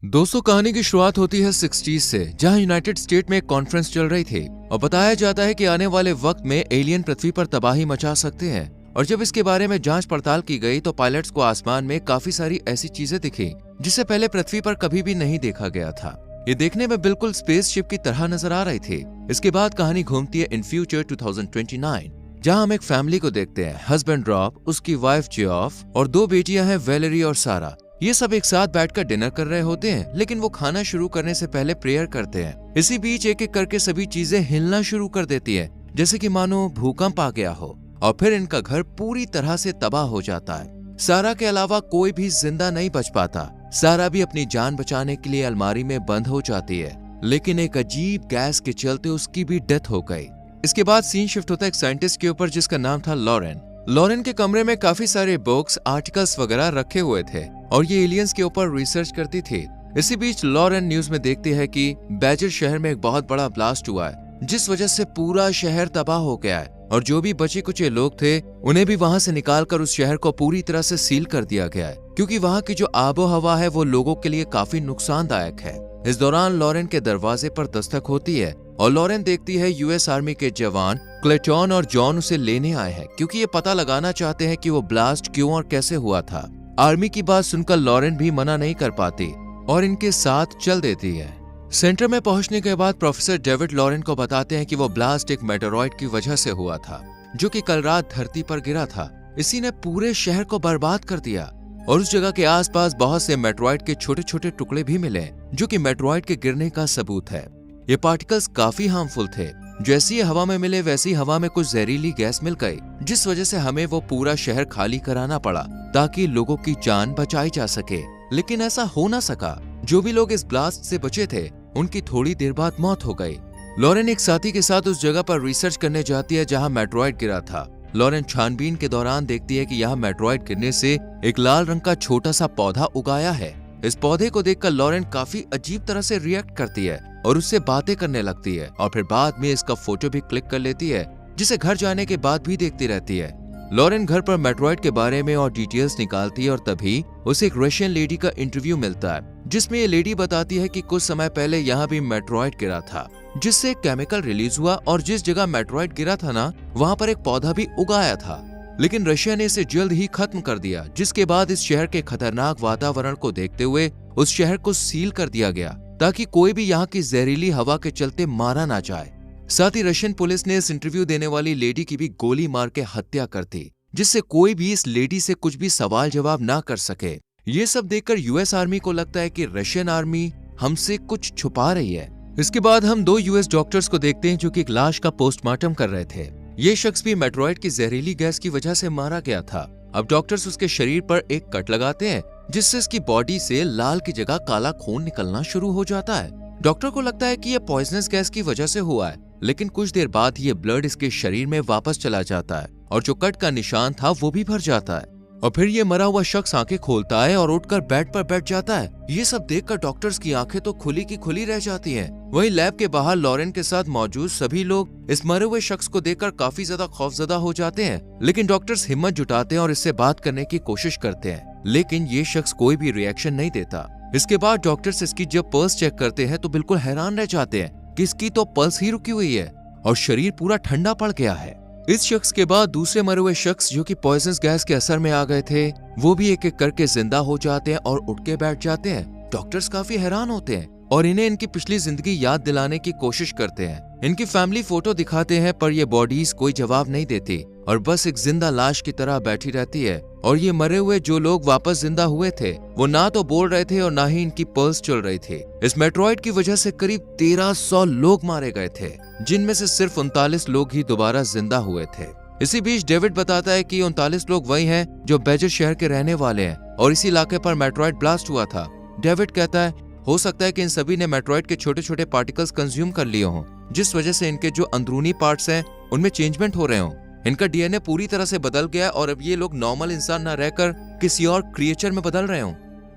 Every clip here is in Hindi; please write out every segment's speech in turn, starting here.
दोस्तों, कहानी की शुरुआत होती है 60s से, जहां यूनाइटेड स्टेट में एक कॉन्फ्रेंस चल रही थी और बताया जाता है कि आने वाले वक्त में एलियन पृथ्वी पर तबाही मचा सकते हैं। और जब इसके बारे में जांच पड़ताल की गई तो पायलट्स को आसमान में काफी सारी ऐसी चीजें दिखी जिसे पहले पृथ्वी पर कभी भी नहीं देखा गया था। ये देखने में बिल्कुल स्पेसशिप की तरह नजर आ रही थी। इसके बाद कहानी घूमती है इन फ्यूचर 2029, जहां हम एक फैमिली को देखते हैं। हस्बैंड रॉब, उसकी वाइफ जियोफ और दो बेटियां हैं, वैलेरी और सारा। ये सब एक साथ बैठकर डिनर कर रहे होते हैं, लेकिन वो खाना शुरू करने से पहले प्रेयर करते हैं। इसी बीच एक एक करके सभी चीजें हिलना शुरू कर देती है, जैसे कि मानो भूकंप आ गया हो, और फिर इनका घर पूरी तरह से तबाह हो जाता है। सारा के अलावा कोई भी जिंदा नहीं बच पाता। सारा भी अपनी जान बचाने के लिए अलमारी में बंद हो जाती है, लेकिन एक अजीब गैस के चलते उसकी भी डेथ हो गई। इसके बाद सीन शिफ्ट होता है एक साइंटिस्ट के ऊपर जिसका नाम था लॉरेन। लॉरेन के कमरे में काफी सारे बुक्स, आर्टिकल्स वगैरह रखे हुए थे और ये एलियंस के ऊपर रिसर्च करती थी। इसी बीच लॉरेन न्यूज में देखती है कि बैजर शहर में एक बहुत बड़ा ब्लास्ट हुआ है, जिस वजह से पूरा शहर तबाह हो गया है और जो भी बचे कुचे लोग थे उन्हें भी वहां से निकालकर उस शहर को पूरी तरह से सील कर दिया गया है, क्योंकि वहां की जो आबो हवा है वो लोगों के लिए काफी नुकसानदायक है। इस दौरान लॉरेन के दरवाजे पर दस्तक होती है और लॉरेन देखती है यूएस आर्मी के जवान क्लेटन और जॉन उसे लेने आए हैं, क्योंकि ये पता लगाना चाहते हैं कि वो ब्लास्ट क्यों और कैसे हुआ था। आर्मी की बात सुनकर लॉरेन भी मना नहीं कर पाती और इनके साथ चल देती है। सेंटर में पहुंचने के बाद प्रोफेसर डेविड लॉरेन को बताते हैं कि वो ब्लास्ट एक मेटेरॉइड की वजह से हुआ था, जो कि कल रात धरती पर गिरा था। इसी ने पूरे शहर को बर्बाद कर दिया और उस जगह के आसपास बहुत से मेटेरॉइड के छोटे छोटे टुकड़े भी मिले, जो कि मेटेरॉइड के गिरने का सबूत है। ये पार्टिकल्स काफी हार्मफुल थे। जैसे ही हवा में मिले वैसी हवा में कुछ जहरीली गैस मिल गई, जिस वजह से हमें वो पूरा शहर खाली कराना पड़ा ताकि लोगों की जान बचाई जा सके। लेकिन ऐसा हो ना सका। जो भी लोग इस ब्लास्ट से बचे थे उनकी थोड़ी देर बाद मौत हो गई। लॉरेन एक साथी के साथ उस जगह पर रिसर्च करने जाती है जहां मेटेरॉइड गिरा था। लॉरेन छानबीन के दौरान देखती है कि यहाँ मेटेरॉइड गिरने से एक लाल रंग का छोटा सा पौधा उगाया है। इस पौधे को देखकर लॉरेन काफी अजीब तरह से रिएक्ट करती है और उससे बातें करने लगती है और फिर बाद में इसका फोटो भी क्लिक कर लेती है, जिसे घर जाने के बाद भी देखती रहती है। लॉरेन घर पर मेटेरॉइड के बारे में और डिटेल्स निकालती है और तभी उसे एक रशियन लेडी का इंटरव्यू मिलता है, जिसमें ये लेडी बताती है कि कुछ समय पहले यहाँ भी मेटेरॉइड गिरा था, जिससे केमिकल रिलीज हुआ और जिस जगह मेटेरॉइड गिरा था ना, वहाँ पर एक पौधा भी उगाया था। लेकिन रशिया ने इसे जल्द ही खत्म कर दिया, जिसके बाद इस शहर के खतरनाक वातावरण को देखते हुए उस शहर को सील कर दिया गया ताकि कोई भी यहाँ की जहरीली हवा के चलते मारा ना जाए। साथ ही रशियन पुलिस ने इस इंटरव्यू देने वाली लेडी की भी गोली मार के हत्या कर दी, जिससे कोई भी इस लेडी से कुछ भी सवाल जवाब ना कर सके। ये सब देखकर यूएस आर्मी को लगता है कि रशियन आर्मी हमसे कुछ छुपा रही है। इसके बाद हम दो यूएस डॉक्टर्स को देखते हैं जो कि एक लाश का पोस्टमार्टम कर रहे थे। ये शख्स भी मेटेरॉइड की जहरीली गैस की वजह से मारा गया था। अब डॉक्टर्स उसके शरीर पर एक कट लगाते हैं, जिससे इसकी बॉडी से लाल की जगह काला खून निकलना शुरू हो जाता है। डॉक्टर को लगता है कि यह पॉइजनस गैस की वजह से हुआ है, लेकिन कुछ देर बाद ये ब्लड इसके शरीर में वापस चला जाता है और जो कट का निशान था वो भी भर जाता है। और फिर ये मरा हुआ शख्स आंखें खोलता है और उठकर बेड पर बैठ जाता है। ये सब देखकर डॉक्टर्स की आंखें तो खुली की खुली रह जाती हैं। वहीं लैब के बाहर लॉरेन के साथ मौजूद सभी लोग इस मरे हुए शख्स को देखकर काफी ज्यादा खौफजदा हो जाते हैं, लेकिन डॉक्टर्स हिम्मत जुटाते हैं और इससे बात करने की कोशिश करते हैं, लेकिन ये शख्स कोई भी रिएक्शन नहीं देता। इसके बाद डॉक्टर्स इसकी जब पल्स चेक करते हैं तो बिल्कुल हैरान रह जाते हैं कि इसकी तो पल्स ही रुकी हुई है और शरीर पूरा ठंडा पड़ गया है। इस शख्स के बाद दूसरे मरे हुए शख्स जो कि पॉइजनस गैस के असर में आ गए थे, वो भी एक एक करके जिंदा हो जाते हैं और उठ के बैठ जाते हैं। डॉक्टर्स काफी हैरान होते हैं और इन्हें इनकी पिछली जिंदगी याद दिलाने की कोशिश करते हैं। इनकी फैमिली फोटो दिखाते हैं, पर ये बॉडीज कोई जवाब नहीं देती और बस एक जिंदा लाश की तरह बैठी रहती है। और ये मरे हुए जो लोग वापस जिंदा हुए थे वो ना तो बोल रहे थे और ना ही इनकी पल्स चल रही थी। इस मेटेरॉइड की वजह से करीब 1300 लोग मारे गए थे, जिनमें से सिर्फ 39 लोग ही दोबारा जिंदा हुए थे। इसी बीच डेविड बताता है कि 39 लोग वही हैं जो बैजर शहर के रहने वाले हैं और इसी इलाके पर मेटेरॉइड ब्लास्ट हुआ था। डेविड कहता है हो सकता है कि इन सभी ने मेटेरॉइड के छोटे छोटे पार्टिकल्स कंज्यूम कर लिए हों, जिस वजह से इनके जो अंदरूनी पार्ट्स हैं उनमें चेंजमेंट हो रहे हों। इनका डीएनए पूरी तरह से बदल गया और अब ये लोग नॉर्मल इंसान न रहकर किसी और क्रिएचर में बदल रहे हों।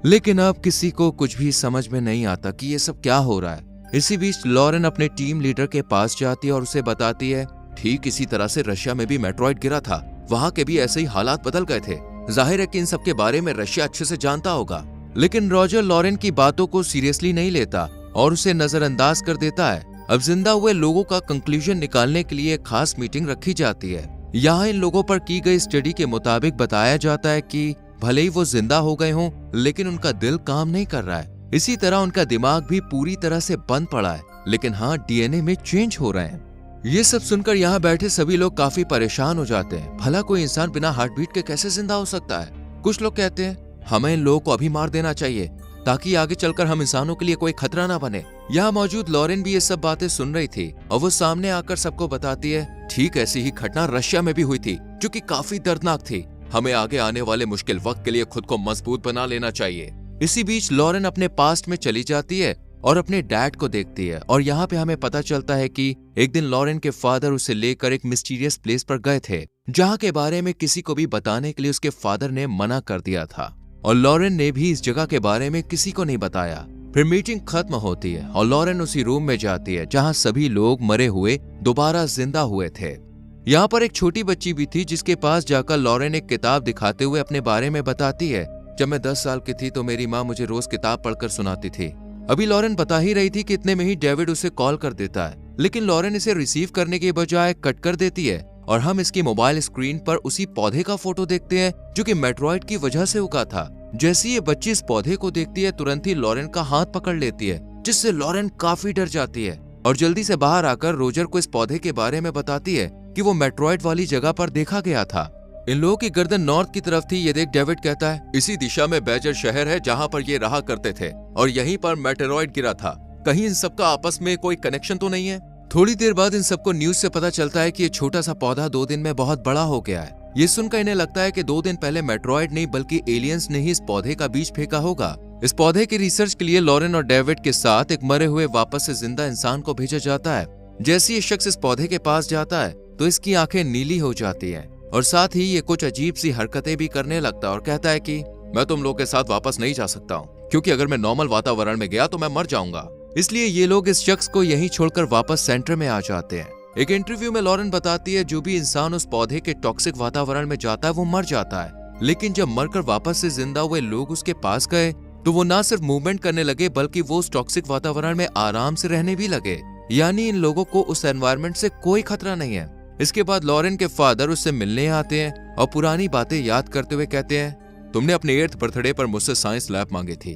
लेकिन अब किसी को कुछ भी समझ में नहीं आता कि ये सब क्या हो रहा है। इसी बीच लॉरेन अपने टीम लीडर के पास जाती है और उसे बताती है ठीक इसी तरह से रशिया में भी मेटेरॉइड गिरा था, वहां के भी ऐसे ही हालात बदल गए थे। जाहिर है कि इन सब के बारे में रशिया अच्छे से जानता होगा। लेकिन रॉजर लॉरेन की बातों को सीरियसली नहीं लेता और उसे नजरअंदाज कर देता है। अब जिंदा हुए लोगों का कंक्लूजन निकालने के लिए एक खास मीटिंग रखी जाती है। यहाँ इन लोगों पर की गई स्टडी के मुताबिक बताया जाता है कि भले ही वो जिंदा हो गए हों, लेकिन उनका दिल काम नहीं कर रहा है। इसी तरह उनका दिमाग भी पूरी तरह से बंद पड़ा है, लेकिन हाँ, डीएनए में चेंज हो रहे हैं। ये सब सुनकर यहाँ बैठे सभी लोग काफी परेशान हो जाते हैं। भला कोई इंसान बिना हार्ट बीट के कैसे जिंदा हो सकता है? कुछ लोग कहते हैं हमें इन लोगों को अभी मार देना चाहिए ताकि आगे चलकर हम इंसानों के लिए कोई खतरा ना बने। यहाँ मौजूद लॉरेन भी ये सब बातें सुन रही थी और वो सामने आकर सबको बताती है, ठीक ऐसी ही घटना रशिया में भी हुई थी, जो कि काफी दर्दनाक थी। हमें आगे आने वाले मुश्किल वक्त के लिए खुद को मजबूत बना लेना चाहिए। इसी बीच लॉरेन अपने पास्ट में चली जाती है और अपने डैड को देखती है और यहाँ पे हमें पता चलता है कि एक दिन लॉरेन के फादर उसे लेकर एक मिस्टीरियस प्लेस पर गए थे, जहाँ के बारे में किसी को भी बताने के लिए उसके फादर ने मना कर दिया था और लॉरेन ने भी इस जगह के बारे में किसी को नहीं बताया। फिर मीटिंग खत्म होती है और लॉरेन उसी रूम में जाती है जहाँ सभी लोग मरे हुए दोबारा जिंदा हुए थे। यहाँ पर एक छोटी बच्ची भी थी जिसके पास जाकर लॉरेन एक किताब दिखाते हुए अपने बारे में बताती है, जब मैं 10 साल की थी तो मेरी माँ मुझे रोज किताब पढ़कर सुनाती थी। अभी लॉरेन बता ही रही थी कि इतने में ही डेविड उसे कॉल कर देता है, लेकिन लॉरेन इसे रिसीव करने के बजाय कट कर देती है और हम इसकी मोबाइल स्क्रीन पर उसी पौधे का फोटो देखते हैं जो कि मेट्रॉइड की वजह से उगा था। जैसे ये बच्ची इस पौधे को देखती है, तुरंत ही लॉरेन का हाथ पकड़ लेती है, जिससे लॉरेन काफी डर जाती है और जल्दी से बाहर आकर रोजर को इस पौधे के बारे में बताती है कि वो मेट्रॉइड वाली जगह पर देखा गया था। इन लोगों की गर्दन नॉर्थ की तरफ थी। ये देख डेविड कहता है, इसी दिशा में बैजर शहर है जहाँ पर ये रहा करते थे और यहीं पर मेटेरॉइड गिरा था। कहीं इन सबका आपस में कोई कनेक्शन तो नहीं है? थोड़ी देर बाद इन सबको न्यूज से पता चलता है कि ये छोटा सा पौधा 2 दिन में बहुत बड़ा हो गया है। ये सुनकर इन्हें लगता है कि 2 दिन पहले मेट्रॉइड नहीं बल्कि एलियंस ने ही इस पौधे का बीज फेंका होगा। इस पौधे की रिसर्च के लिए लॉरेन और डेविड के साथ एक मरे हुए वापस से जिंदा इंसान को भेजा जाता है। जैसे ये शख्स इस पौधे के पास जाता है तो इसकी आंखें नीली हो जाती हैं और साथ ही ये कुछ अजीब सी हरकतें भी करने लगता है और कहता है कि मैं तुम लोग के साथ वापस नहीं जा सकता हूँ, क्योंकि अगर मैं नॉर्मल वातावरण में गया तो मैं मर जाऊंगा। इसलिए ये लोग इस शख्स को यहीं छोड़कर वापस सेंटर में आ जाते हैं। एक इंटरव्यू में लॉरेन बताती है, जो भी इंसान उस पौधे के टॉक्सिक वातावरण में जाता है वो मर जाता है, लेकिन जब मरकर वापस से जिंदा हुए लोग उसके पास गए तो वो ना सिर्फ मूवमेंट करने लगे बल्कि वो उस टॉक्सिक वातावरण में आराम से रहने भी लगे। यानी इन लोगों को उस एनवायरनमेंट से कोई खतरा नहीं है। इसके बाद लॉरेन के फादर उससे मिलने आते हैं और पुरानी बातें याद करते हुए कहते हैं, तुमने अपने 8th बर्थडे पर मुझसे साइंस लैब मांगी थी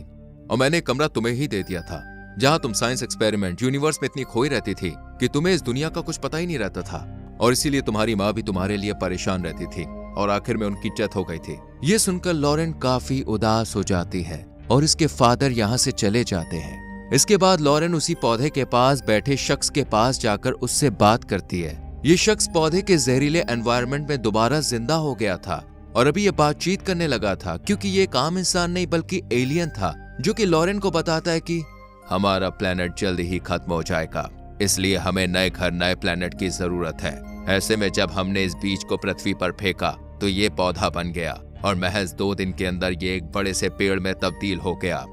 और मैंने कमरा तुम्हें ही दे दिया था, जहां तुम साइंस एक्सपेरिमेंट यूनिवर्स में इतनी खोई रहती थी कि तुम्हें इस दुनिया का कुछ पता ही नहीं रहता था और इसीलिए तुम्हारी माँ भी तुम्हारे लिए परेशान रहती थी और आखिर में उनकी डेथ हो गई थी। ये सुनकर लॉरेन काफी उदास हो जाती है और इसके फादर यहाँ से चले जाते हैं। इसके बाद लॉरेन उसी पौधे के पास बैठे शख्स के पास जाकर उससे बात करती है। ये शख्स पौधे के जहरीले एनवायरनमेंट में दोबारा जिंदा हो गया था और अभी ये बातचीत करने लगा था, क्योंकि ये एक आम इंसान नहीं बल्कि एलियन था, जो कि लॉरेन को बताता है कि हमारा प्लेनेट जल्द ही खत्म हो जाएगा, इसलिए हमें नए घर नए प्लेनेट की जरूरत है। ऐसे में जब हमने इस बीज को पृथ्वी पर फेंका तो ये पौधा बन गया और महज 2 दिन के अंदर ये एक बड़े से पेड़ में तब्दील हो गया,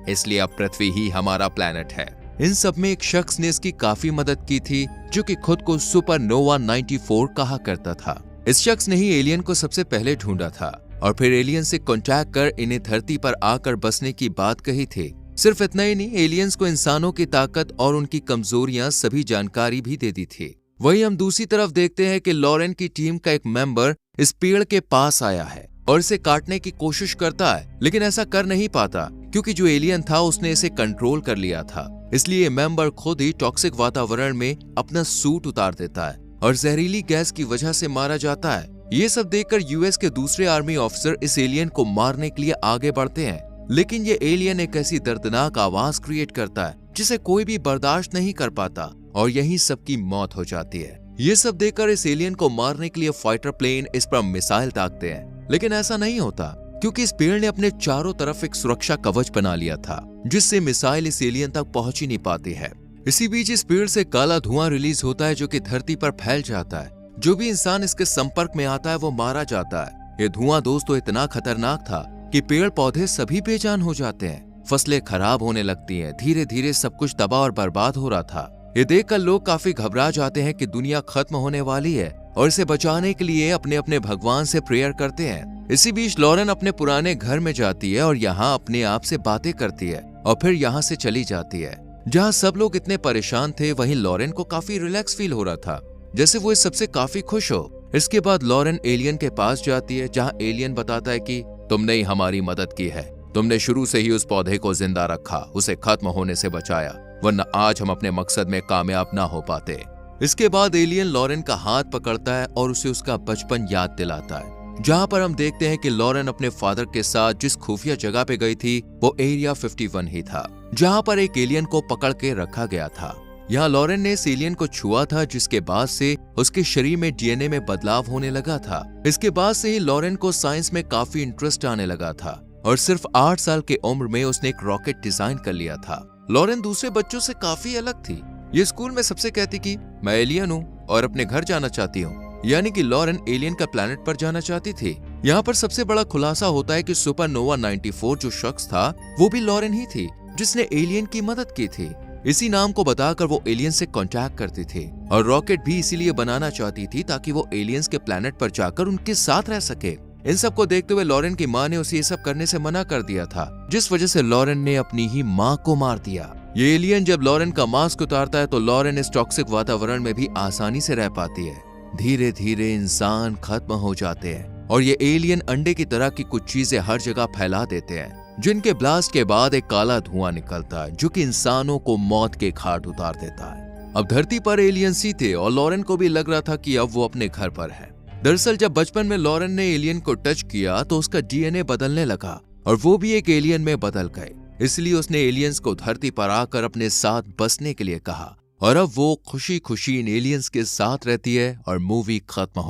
इसलिए अब पृथ्वी ही हमारा प्लेनेट है। इन सब में एक शख्स ने इसकी काफी मदद की थी, जो कि खुद को सुपरनोवा 94 कहा करता था। इस शख्स ने ही एलियन को सबसे पहले ढूंढा था और फिर एलियन से कॉन्टैक्ट कर इन्हें धरती पर आकर बसने की बात कही थी। सिर्फ इतना ही नहीं, एलियंस को इंसानों की ताकत और उनकी कमजोरियां सभी जानकारी भी दे दी थी। वहीं हम दूसरी तरफ देखते हैं कि लॉरेन की टीम का एक मेंबर इस पेड़ के पास आया है और इसे काटने की कोशिश करता है, लेकिन ऐसा कर नहीं पाता क्योंकि जो एलियन था उसने इसे कंट्रोल कर लिया था। इसलिए मेंबर खुद ही टॉक्सिक वातावरण में अपना सूट उतार देता है और जहरीली गैस की वजह से मारा जाता है। ये सब देखकर यूएस के दूसरे आर्मी ऑफिसर इस एलियन को मारने के लिए आगे बढ़ते हैं, लेकिन ये एलियन एक ऐसी दर्दनाक आवाज क्रिएट करता है जिसे कोई भी बर्दाश्त नहीं कर पाता और यहीं सबकी मौत हो जाती है। ये सब देखकर इस एलियन को मारने के लिए फाइटर प्लेन इस पर मिसाइल दागते हैं, लेकिन ऐसा नहीं होता क्योंकि इस पेड़ ने अपने चारों तरफ एक सुरक्षा कवच बना लिया था, जिससे मिसाइल इस एलियन तक पहुंच ही नहीं पाती है। इसी बीच इस पेड़ से काला धुआं रिलीज होता है जो कि धरती पर फैल जाता है। जो भी इंसान इसके संपर्क में आता है वो मारा जाता है। ये धुआं दोस्तों इतना खतरनाक था कि पेड़ पौधे सभी बेजान हो जाते हैं, फसलें खराब होने लगती हैं, धीरे धीरे सब कुछ तबाह और बर्बाद हो रहा था। ये देखकर लोग काफी घबरा जाते हैं कि दुनिया खत्म होने वाली है और इसे बचाने के लिए अपने अपने भगवान से प्रेयर करते हैं। इसी बीच लॉरेन अपने पुराने घर में जाती है और यहाँ अपने आप से बातें करती है और फिर यहाँ से चली जाती है। जहाँ सब लोग इतने परेशान थे, वहीं लॉरेन को काफी रिलैक्स फील हो रहा था, जैसे वो इस सबसे काफी खुश हो। इसके बाद लॉरेन एलियन के पास जाती है, जहाँ एलियन बताता है कि तुमने ही हमारी मदद की है, तुमने शुरू से ही उस पौधे को जिंदा रखा, उसे खत्म होने से बचाया, वरना आज हम अपने मकसद में कामयाब ना हो पाते। इसके बाद एलियन लॉरेन का हाथ पकड़ता है और उसे उसका बचपन याद दिलाता है, जहाँ पर हम देखते हैं कि लॉरेन अपने फादर के साथ जिस खुफिया जगह पे गई थी वो एरिया 51 ही था, जहाँ पर एक एलियन को पकड़ के रखा गया था। यहाँ लॉरेन ने इस एलियन को छुआ था, जिसके बाद से उसके शरीर में डीएनए में बदलाव होने लगा था। इसके बाद से ही लॉरेन को साइंस में काफी इंटरेस्ट आने लगा था और सिर्फ 8 साल की उम्र में उसने एक रॉकेट डिजाइन कर लिया था। लॉरेन दूसरे बच्चों से काफी अलग थी। ये स्कूल में सबसे कहती कि मैं एलियन हूँ और अपने घर जाना चाहती हूँ, यानी कि लॉरेन एलियन का प्लैनेट पर जाना चाहती थी। यहाँ पर सबसे बड़ा खुलासा होता है कि सुपरनोवा 94 जो शख्स था वो भी लॉरेन ही थी, जिसने एलियन की मदद की थी। इसी नाम को बताकर वो एलियन से कांटेक्ट करती थी और रॉकेट भी इसीलिए बनाना चाहती थी ताकि वो एलियंस के प्लैनेट पर जाकर उनके साथ रह सके। इन सब को देखते हुए लॉरेन की माँ ने उसे ये सब करने से मना कर दिया था, जिस वजह से लॉरेन ने अपनी ही माँ को मार दिया। ये एलियन जब लॉरेन का मास्क उतारता है तो लॉरेन इस टॉक्सिक वातावरण में भी आसानी से रह पाती है। धीरे धीरे इंसान खत्म हो जाते हैं और ये एलियन अंडे की तरह की कुछ चीजें हर जगह फैला देते हैं, जिनके ब्लास्ट के बाद एक काला धुआं निकलता है जो कि इंसानों को मौत के घाट उतार देता है। अब धरती पर एलियंस ही थे और लॉरेन को भी लग रहा था कि अब वो अपने घर पर है। दरअसल जब बचपन में लॉरेन ने एलियन को टच किया तो उसका डीएनए बदलने लगा और वो भी एक एलियन में बदल गए। इसलिए उसने एलियंस को धरती पर आकर अपने साथ बसने के लिए कहा और अब वो खुशी खुशी इन एलियंस के साथ रहती है और मूवी खत्म हो